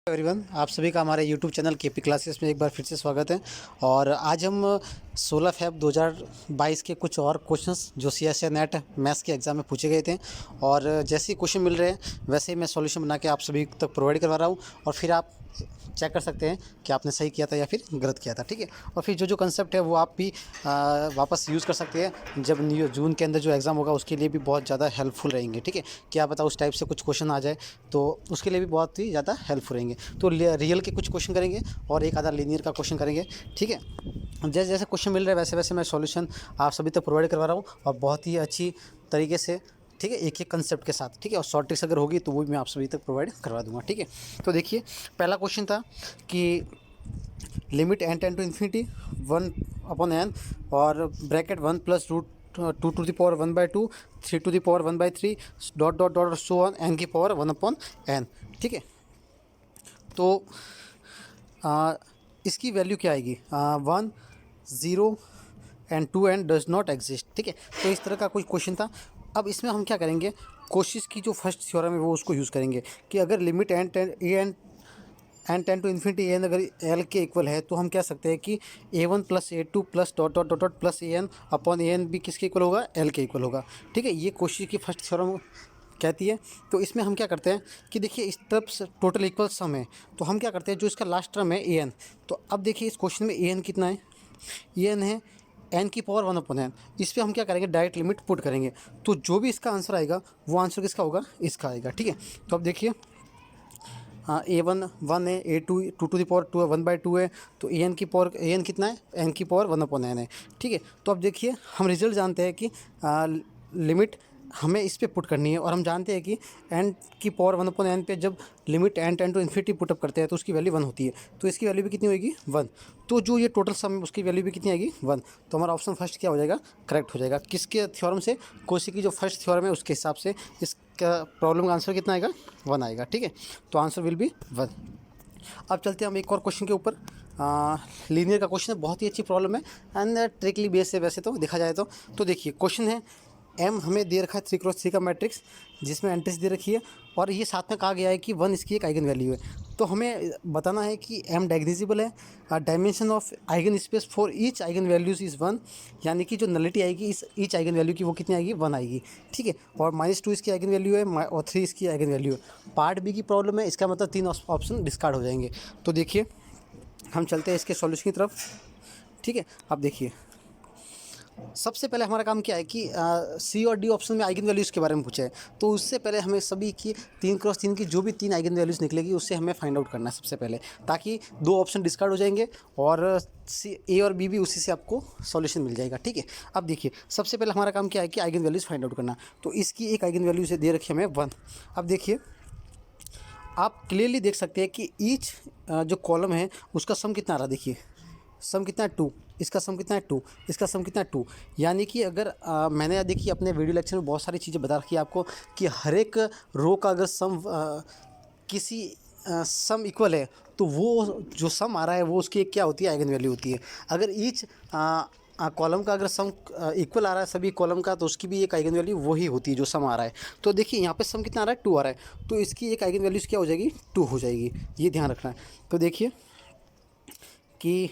Everyone, आप सभी का हमारे यूट्यूब चैनल केपी क्लासेस में एक बार फिर से स्वागत है। और आज हम 16 फेब 2022 के कुछ और क्वेश्चंस जो सीएसए नेट मैथ्स के एग्ज़ाम में पूछे गए थे, और जैसे ही क्वेश्चन मिल रहे हैं वैसे ही मैं सॉल्यूशन बना के आप सभी तक प्रोवाइड करवा रहा हूँ। और फिर आप चेक कर सकते हैं कि आपने सही किया था या फिर गलत किया था, ठीक है। और फिर जो कंसेप्ट है वो आप भी वापस यूज़ कर सकते हैं जब जून के अंदर जो एग्ज़ाम होगा उसके लिए भी बहुत ज़्यादा हेल्पफुल रहेंगे, ठीक है। क्या पता उस टाइप से कुछ क्वेश्चन आ जाए तो उसके लिए भी बहुत ही ज़्यादा हेल्पफुल रहेंगे। तो रियल के कुछ क्वेश्चन करेंगे और एक आधा लीनियर का क्वेश्चन करेंगे, ठीक है। जैसे जैसे क्वेश्चन मिल रहे हैं वैसे वैसे मैं सॉल्यूशन आप सभी तक प्रोवाइड करवा रहा हूँ, और बहुत ही अच्छी तरीके से, ठीक है, एक एक कंसेप्ट के साथ, ठीक है। और शॉर्ट ट्रिक्स अगर होगी तो वो भी मैं आप सभी तक प्रोवाइड करवा दूंगा, ठीक है। तो देखिए, पहला क्वेश्चन था कि limit n tends to infinity 1/n और bracket 1 plus root 2 to the power 1/2, 3 to the power 1/3 dot dot dot so on n की पावर 1/n, ठीक है। तो इसकी वैल्यू क्या आएगी? 1 0 and 2n does not exist, ठीक है। तो इस तरह का कोई क्वेश्चन था। अब इसमें हम क्या करेंगे, कोशिश की जो फर्स्ट थ्योरम है वो उसको यूज़ करेंगे कि अगर limit n tends to infinity n अगर एल के इक्वल है तो हम कह सकते हैं कि a1 plus a2 plus dot dot dot dot plus an upon an भी किसके इक्वल होगा? एल के इक्वल होगा, ठीक है। ये कोशिश की फर्स्ट थ्योरम कहती है। तो इसमें हम क्या करते हैं कि देखिए, इस तरफ टोटल इक्वल सम है, तो हम क्या करते हैं, जो इसका लास्ट टर्म है an, तो अब देखिए इस क्वेश्चन में an कितना है? an है n की पावर 1/n। इस पर हम क्या करेंगे, डायरेक्ट लिमिट पुट करेंगे, तो जो भी इसका आंसर आएगा वो आंसर किसका होगा? इसका आएगा, ठीक है। तो अब देखिए, हाँ, a1 1 है, a2 2 टू द पावर 2 है, 1/2 है, तो an की पावर an कितना है? n की पावर 1/n है, ठीक है। तो अब देखिए, हम रिजल्ट जानते हैं कि लिमिट हमें इस पे पुट करनी है, और हम जानते हैं कि n की पावर 1/n पे जब limit n tends to infinity put up करते हैं तो उसकी वैल्यू 1 होती है, तो इसकी वैल्यू भी कितनी होगी? 1। तो जो ये टोटल सम है उसकी वैल्यू भी कितनी आएगी? 1। तो हमारा ऑप्शन फर्स्ट क्या हो जाएगा? करेक्ट हो जाएगा। किसके थ्योरम से? कोशी की जो फर्स्ट थ्योरम है उसके हिसाब से इसका प्रॉब्लम का आंसर कितना आएगा? 1 आएगा, ठीक है। तो आंसर विल बी 1। अब चलते हैं हम एक और क्वेश्चन के ऊपर। लीनियर का क्वेश्चन है, बहुत ही अच्छी प्रॉब्लम है एंड ट्रिकली बेस है वैसे तो देखा जाए तो देखिए, क्वेश्चन है एम हमें दे रखा है 3x3 का मैट्रिक्स जिसमें एंट्रीज दे रखी है, और ये साथ में कहा गया है कि 1 इसकी एक आइगन वैल्यू है। तो हमें बताना है कि एम डायग्निजिबल है, dimension of eigen space for each eigen values is 1, यानी कि जो नलिटी आएगी इस ईच आइगन वैल्यू की वो कितनी आएगी? 1 आएगी, ठीक है। और -2 इसकी आइगन वैल्यू है और 3 इसकी आइगन वैल्यू है। पार्ट बी की प्रॉब्लम है, इसका मतलब 3 ऑप्शन डिस्कार्ड हो जाएंगे। तो देखिए, हम चलते हैं इसके सॉल्यूशन की तरफ, ठीक है। अब देखिए, सबसे पहले हमारा काम क्या है कि सी और डी ऑप्शन में आइगन वैल्यूज़ के बारे में पूछा है, तो उससे पहले हमें सभी की 3x3 की जो भी 3 आइगन वैल्यूज़ निकलेगी उससे हमें फाइंड आउट करना है सबसे पहले, ताकि 2 ऑप्शन डिस्कार्ड हो जाएंगे और सी ए और बी भी उसी से आपको सॉल्यूशन मिल जाएगा, ठीक है। अब देखिए, सबसे पहले हमारा काम क्या है कि आइगन वैल्यूज़ फाइंड आउट करना। तो इसकी एक आइगन वैल्यू से दे रखी हमें 1। अब देखिए, आप क्लियरली देख सकते हैं कि ईच जो कॉलम है उसका सम कितना आ रहा है। देखिए, सम कितना है? 2। इसका सम कितना है? 2। इसका सम कितना है? 2। यानी कि अगर मैंने देखिए अपने वीडियो लेक्चर में बहुत सारी चीज़ें बता रखी है आपको कि हर एक रो का अगर सम किसी सम इक्वल है तो वो जो सम आ रहा है वो उसकी एक क्या होती है? आइगन वैल्यू होती है। अगर ईच कॉलम का अगर सम इक्वल आ रहा है सभी कॉलम का, तो उसकी भी एक आइगन वैल्यू वही होती है जो सम आ रहा है। तो देखिए, यहाँ पे सम कितना आ रहा है? 2 आ रहा है, तो इसकी एक आइगन वैल्यूज़ क्या हो जाएगी? 2 हो जाएगी। ये ध्यान रखना है। तो देखिए कि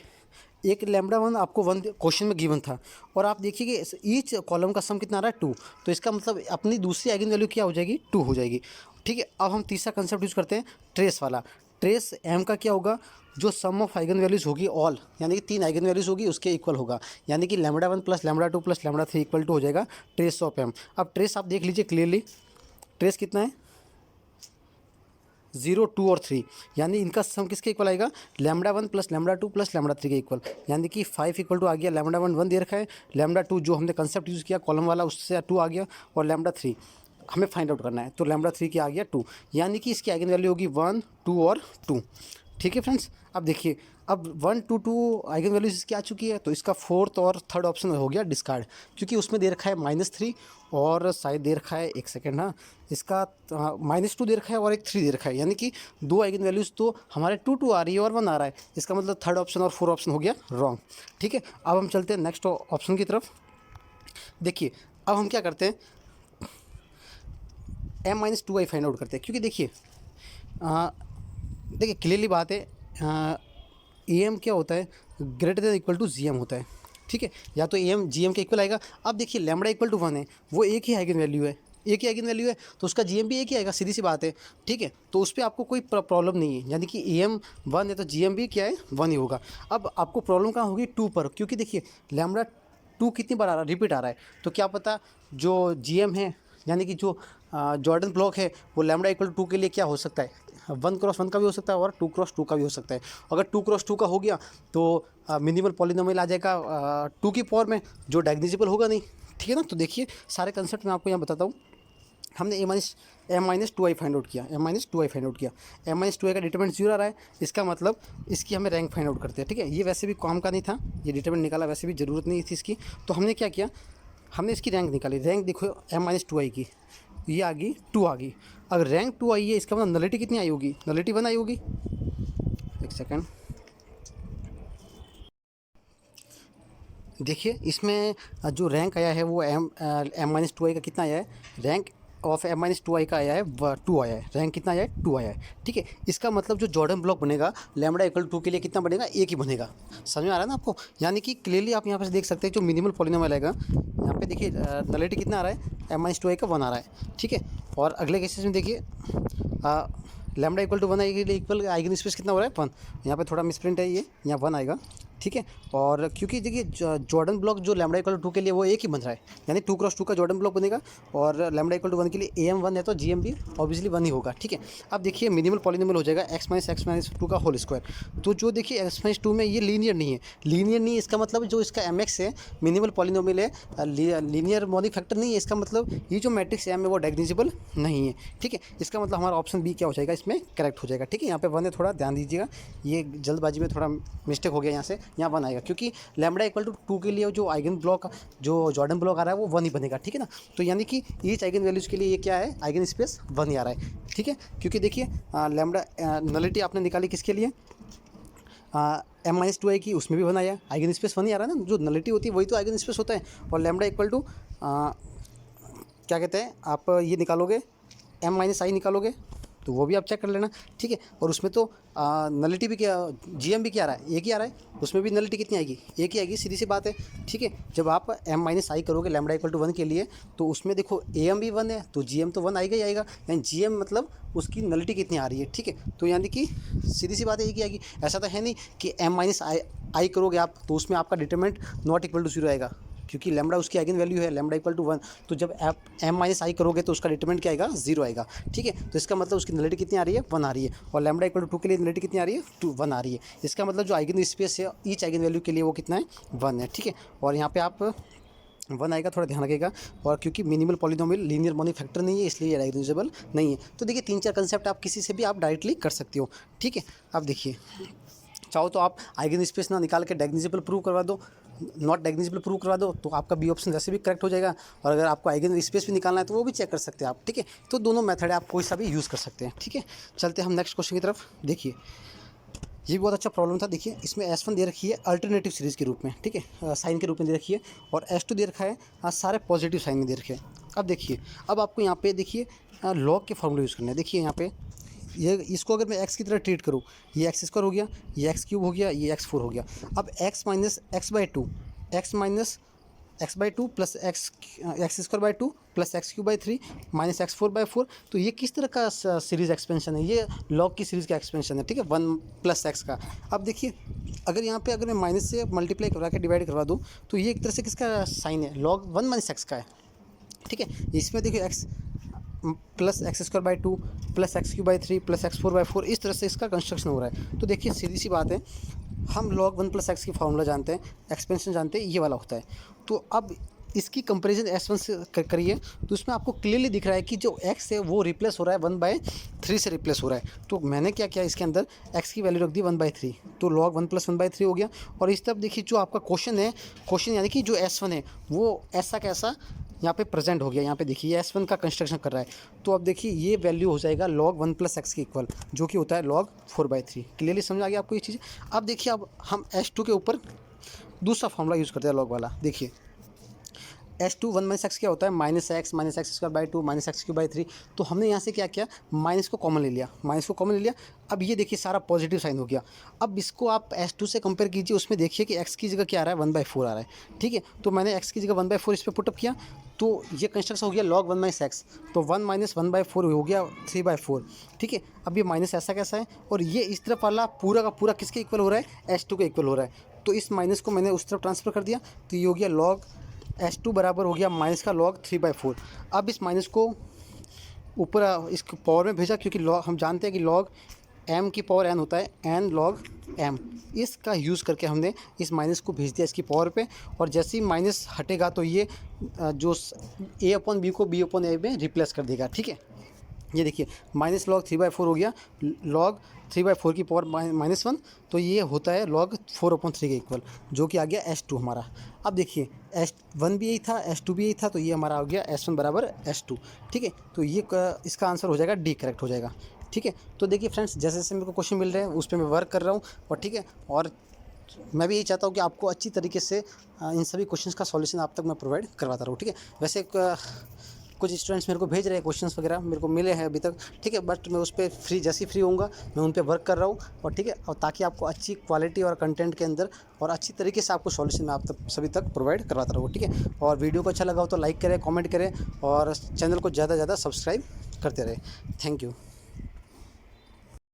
एक λ1 आपको 1 क्वेश्चन में गिवन था, और आप देखिए कि ईच कॉलम का सम कितना आ रहा है? 2। तो इसका मतलब अपनी दूसरी आइगन वैल्यू क्या हो जाएगी? 2 हो जाएगी, ठीक है। अब हम तीसरा कंसेप्ट यूज़ करते हैं, ट्रेस वाला। ट्रेस एम का क्या होगा? जो सम ऑफ आइगन वैल्यूज़ होगी ऑल, यानी कि 3 आइगन वैल्यूज़ होगी उसके इक्वल होगा, यानी कि λ1 प्लस λ2 प्लस λ3 इक्वल टू हो जाएगा ट्रेस ऑफ एम। अब ट्रेस आप देख लीजिए क्लियरली, ट्रेस कितना है? 0 2 और 3, यानी इनका सम किसके इक्वल आएगा? λ1 प्लस λ2 प्लस λ3 के इक्वल, यानी कि 5 इक्वल टू आ गया। λ1 1 दे रखा है, λ2 जो हमने कंसेप्ट यूज़ किया कॉलम वाला उससे 2 आ गया, और λ3 हमें फाइंड आउट करना है, तो λ3 की आ गया 2, यानी कि इसकी आइगन वैल्यू होगी 1 2 और 2, ठीक है फ्रेंड्स। अब देखिए, अब 1 2 2 आइगन वैल्यूज इसकी आ चुकी है, तो इसका फोर्थ और थर्ड ऑप्शन हो गया डिस्कार्ड, क्योंकि उसमें दे रखा है -3 और शायद दे रखा है, एक सेकेंड, हाँ, इसका -2 दे रखा है और एक 3 दे रखा है, यानी कि 2 आइगन वैल्यूज़ तो हमारे 2 2 आ रही है और 1 आ रहा है। इसका मतलब थर्ड ऑप्शन और फोर्थ ऑप्शन हो गया रॉन्ग, ठीक है। अब हम चलते हैं नेक्स्ट ऑप्शन की तरफ। देखिए, अब हम क्या करते हैं, m-2i फाइंड आउट करते हैं, क्योंकि देखिए देखिए क्लियरली बात है, ए एम क्या होता है, greater than equal to G M होता है, ठीक है, या तो ए एम जी एम के इक्वल आएगा। अब देखिए लैम्बडा इक्वल टू 1 है, वो एक ही आइगन वैल्यू है, एक ही आइगन वैल्यू है, तो उसका जी एम भी एक ही आएगा, सीधी सी बात है, ठीक है। तो उस पर आपको कोई प्रॉब्लम नहीं है, यानी कि ए एम 1 है तो जी एम भी क्या है 1 ही होगा। अब आपको प्रॉब्लम कहाँ होगी 2 पर, क्योंकि देखिए लैम्बडा 2 कितनी बार आ रहा है, रिपीट आ रहा है, तो क्या पता जो जी एम है, यानी कि जो जॉर्डन ब्लॉक है, वो लैम्बडा इक्वल टू 2 के लिए क्या हो सकता है, 1x1 का भी हो सकता है और 2x2 का भी हो सकता है। अगर 2x2 का हो गया तो मिनिमल पॉलिनोमियल आ जाएगा 2 की पावर में, जो डायग्निजिबल होगा नहीं, ठीक है ना। तो देखिए सारे कंसेप्ट मैं आपको यहाँ बताता हूँ। हमने M minus two I find out किया, M minus two I find out किया, एम माइनस टू आई का डिटरमिनेंट 0 आ रहा है, इसका मतलब इसकी हमें रैंक फाइंड आउट करते हैं, ठीक है। ये वैसे भी काम का नहीं था, ये डिटरमिनेंट निकाला वैसे भी ज़रूरत नहीं थी इसकी, तो हमने क्या किया, हमने इसकी रैंक निकाली। रैंक देखो एम माइनस टू आई की, ये आ गई 2 आ गई। अगर रैंक 2 आई है, इसका मतलब नलिटी कितनी आई होगी, नलिटी 1 आई होगी। एक सेकेंड, देखिए इसमें जो रैंक आया है वो एम माइनस टू आई का कितना आया है, rank of M minus two I का आया है 2 आया है, रैंक कितना आया है 2 आया है, ठीक है। इसका मतलब जो जॉर्डन ब्लॉक बनेगा लैम्बडा इक्वल 2 के लिए कितना बनेगा, एक ही बनेगा। समझ में आ रहा है ना आपको, यानी कि क्लियरली आप यहाँ पर देख सकते हैं जो मिनिमल पॉलिनोमियल आएगा, यहाँ पे देखिए नलिटी कितना आ रहा है, एम माइनस टू आई का 1 आ रहा है, ठीक है। और अगले केसेस में देखिए लैम्बडा इक्वल टू 1 आएगी, इक्वल आइगन स्पेस कितना हो रहा है 1, यहाँ पे थोड़ा मिसप्रिंट है, ये यहाँ 1 आएगा, ठीक है। और क्योंकि देखिए जॉर्डन ब्लॉक जो लैम्बडा इक्वल टू 2 के लिए वो एक ही बन रहा है, यानी 2x2 का जॉर्डन ब्लॉक बनेगा, और लैम्बडा इक्वल टू 1 के लिए ए एम 1 है तो जी एम भी ऑब्वियसली 1 ही होगा, ठीक है। अब देखिए मिनिमल पॉलिनोमियल हो जाएगा एक्स माइनस 2 का होल स्क्वायर। तो जो देखिए एक्स माइनस 2 में ये लीनियर नहीं है, लीनियर नहीं है, इसका मतलब जो इसका एम एक्स है मिनिमल पॉलिनोमियल है, लीनियर मॉनिक फैक्टर नहीं है, इसका मतलब ये जो मैट्रिक्स एम है वो डायग्निजिबल नहीं है, ठीक है। इसका मतलब हमारा ऑप्शन बी क्या हो जाएगा, इसमें करेक्ट हो जाएगा, ठीक है। यहाँ पे 1 है, थोड़ा ध्यान दीजिएगा, ये जल्दबाजी में थोड़ा मिस्टेक हो गया, यहाँ से यहाँ 1 आएगा, क्योंकि लैम्बडा इक्वल टू 2 के लिए जो आइगन ब्लॉक जो जॉर्डन ब्लॉक आ रहा है वो 1 ही बनेगा, ठीक है ना। तो यानी कि ईच आइगन वैल्यूज़ के लिए ये क्या है, आइगन स्पेस 1 ही आ रहा है, ठीक है। क्योंकि देखिए लैम्बडा नलिटी आपने निकाली किसके लिए, एम माइनस टू आई की, उसमें भी 1 आया, आइगन स्पेस 1 ही आ रहा है ना, जो नलिटी होती है वही तो आइगन स्पेस होता है। और लैम्बडा इक्वल टू क्या कहते हैं, आप ये निकालोगे एम माइनस आई निकालोगे तो वो भी आप चेक कर लेना, ठीक है। और उसमें तो नलिटी भी क्या, जी एम भी क्या आ रहा है, एक ही आ रहा है, उसमें भी नलिटी कितनी आएगी, एक ही आएगी, सीधी सी बात है, ठीक है। जब आप एम माइनस आई करोगे लैम्बडा इक्वल टू 1 के लिए, तो उसमें देखो ए एम भी 1 है तो जी एम तो 1 आएगा ही आएगा, यानी जी एम मतलब उसकी नलिटी कितनी आ रही है, ठीक है। तो यानी कि सीधी सी बात है एक ही आएगी। ऐसा तो है नहीं कि एम माइनस आई करोगे आप तो उसमें आपका डिटरमिनेंट नॉट इक्वल टू 0 आएगा, क्योंकि लैम्बडा उसकी आइगन वैल्यू है, लैम्बडा इक्वल टू 1, तो जब आप एम माइनस आई करोगे तो उसका डिटरमिनेंट क्या आएगा, 0 आएगा, ठीक है। तो इसका मतलब उसकी नलिटी कितनी आ रही है, 1 आ रही है, और लैम्बडा इक्वल टू 2 के लिए नलिटी कितनी आ रही है, 1 आ रही है। इसका मतलब जो आइगन स्पेस है ईच आइगन वैल्यू के लिए वो कितना है, 1 है, ठीक है। और यहाँ पे आप 1 आएगा, थोड़ा ध्यान रखिएगा। और क्योंकि minimal polynomial linear monic factor नहीं है, इसलिए डायग्निजिबल नहीं है। तो देखिए 3-4 कंसेप्ट आप किसी से भी आप डायरेक्टली कर सकते हो, ठीक है। अब देखिए चाहो तो आप आइगन स्पेस ना निकाल के डायग्निजिबल प्रूव करवा दो, नॉट डायग्निजिबल प्रूव करवा दो, तो आपका बी ऑप्शन वैसे भी करेक्ट हो जाएगा। और अगर आपको आइगन स्पेस भी निकालना है तो वो भी चेक कर सकते हैं आप, ठीक है। तो दोनों मेथड है, आप कोई सा भी यूज़ कर सकते हैं, ठीक है। चलते हम नेक्स्ट क्वेश्चन की तरफ। देखिए ये भी बहुत अच्छा प्रॉब्लम था। देखिए इसमें S1 दे रखी है अल्टरनेटिव सीरीज़ के रूप में, ठीक है, साइन के रूप में दे रखी है, और S2 दे रखा है सारे पॉजिटिव साइन में दे रखे हैं। अब देखिए, अब आपको यहाँ पे देखिए लॉग के फॉर्मूले यूज़ करने हैं। देखिए यहाँ पे ये इसको अगर मैं एक्स की तरह ट्रीट करूँ, ये एक्स स्क्वायर हो गया, ये एक्स क्यूब हो गया, ये एक्स फोर हो गया। अब x minus x by two, x minus x by two plus x square by two plus x cube by three minus x four by four, तो ये किस तरह का सीरीज़ एक्सपेंशन है, ये लॉग की सीरीज़ का एक्सपेंशन है, ठीक है, 1 प्लस एक्स का। अब देखिए अगर यहाँ पे अगर मैं माइनस से मल्टीप्लाई करवा के डिवाइड करवा दूँ तो ये एक तरह से किसका साइन है, लॉग 1 माइनस एक्स का है, ठीक है। इसमें देखिए x plus x square by two plus x Q by three plus x four by four, इस तरह से इसका कंस्ट्रक्शन हो रहा है। तो देखिए सीधी सी बात है, हम लॉग 1 प्लस एक्स की फार्मूला जानते हैं, एक्सपेंशन जानते हैं, ये वाला होता है। तो अब इसकी कंपैरिजन S1 से करिए तो उसमें आपको क्लियरली दिख रहा है कि जो x है वो रिप्लेस हो रहा है 1/3 से रिप्लेस हो रहा है। तो मैंने क्या किया, इसके अंदर x की वैल्यू रख दी 1/3, तो log 1 + 1/3 हो गया। और इस तरफ देखिए जो आपका क्वेश्चन है, क्वेश्चन यानी कि जो S1 है वो ऐसा कैसा यहाँ पे प्रेजेंट हो गया। यहाँ पे देखिए ये S1 का कंस्ट्रक्शन कर रहा है, तो अब देखिए ये वैल्यू हो जाएगा log 1 + x के इक्वल, जो कि होता है log 4/3। क्लियरली समझ आ गया आपको ये चीज़। अब देखिए अब हम S2 के ऊपर दूसरा फॉर्मूला यूज़ करते हैं लॉग वाला। देखिए H2 1 माइनस एक्स क्या होता है, minus x square by 2 minus x Q by 3। तो हमने यहाँ से क्या किया, माइनस को कॉमन ले लिया, माइनस को कॉमन ले लिया। अब ये देखिए सारा पॉजिटिव साइन हो गया। अब इसको आप H2 से कंपेयर कीजिए, उसमें देखिए कि x की जगह क्या आ रहा है, 1/4 आ रहा है। ठीक है, तो मैंने x की जगह 1/4 इस पर पुटअप किया, तो ये कंस्ट्रक्शन हो गया log 1 माइनस एक्स। तो 1 माइनस 1/4 हो गया 3/4। ठीक है, अब ये माइनस ऐसा कैसा है, और ये इस तरफ वाला पूरा का पूरा किसके इक्वल हो रहा है, H2 के इक्वल हो रहा है। तो इस माइनस को मैंने उस तरफ ट्रांसफ़र कर दिया, तो ये हो गया log H2 बराबर हो गया माइनस का log 3/4। अब इस माइनस को ऊपर इस पावर में भेजा, क्योंकि log हम जानते हैं कि log m की पावर n होता है, n log m। इसका यूज़ करके हमने इस माइनस को भेज दिया इसकी पावर पे, और जैसे ही माइनस हटेगा तो ये जो a/b को b/a में रिप्लेस कर देगा। ठीक है, ये देखिए माइनस log 3/4 हो गया, log 3/4 की पावर -1, तो ये होता है log 4/3 के इक्वल, जो कि आ गया H2 हमारा। अब देखिए H1 भी यही था, H2 भी यही था, तो ये हमारा हो गया S1 बराबर H2। ठीक है, तो ये इसका आंसर हो जाएगा डी, करेक्ट हो जाएगा। ठीक है, तो देखिए फ्रेंड्स, जैसे जैसे मेरे को क्वेश्चन मिल रहे हैं उस पर मैं वर्क कर रहा हूँ, और ठीक है, और मैं भी यही चाहता हूँ कि आपको अच्छी तरीके से इन सभी क्वेश्चंस का सॉल्यूशन आप तक मैं प्रोवाइड करवाता रहूँ। ठीक है, वैसे कुछ स्टूडेंट्स मेरे को भेज रहे हैं क्वेश्चंस वगैरह, मेरे को मिले हैं अभी तक। ठीक है, बट मैं उस पर जैसे ही फ्री होऊंगा मैं उन पर वर्क कर रहा हूँ, और ठीक है, और ताकि आपको अच्छी क्वालिटी और कंटेंट के अंदर और अच्छी तरीके से आपको सॉल्यूशन मैं आप तक सभी तक प्रोवाइड करवाता रहूँ। ठीक है, और वीडियो को अच्छा लगा हो तो लाइक करें, कॉमेंट करें, और चैनल को ज़्यादा से ज़्यादा सब्सक्राइब करते रहे। Thank you.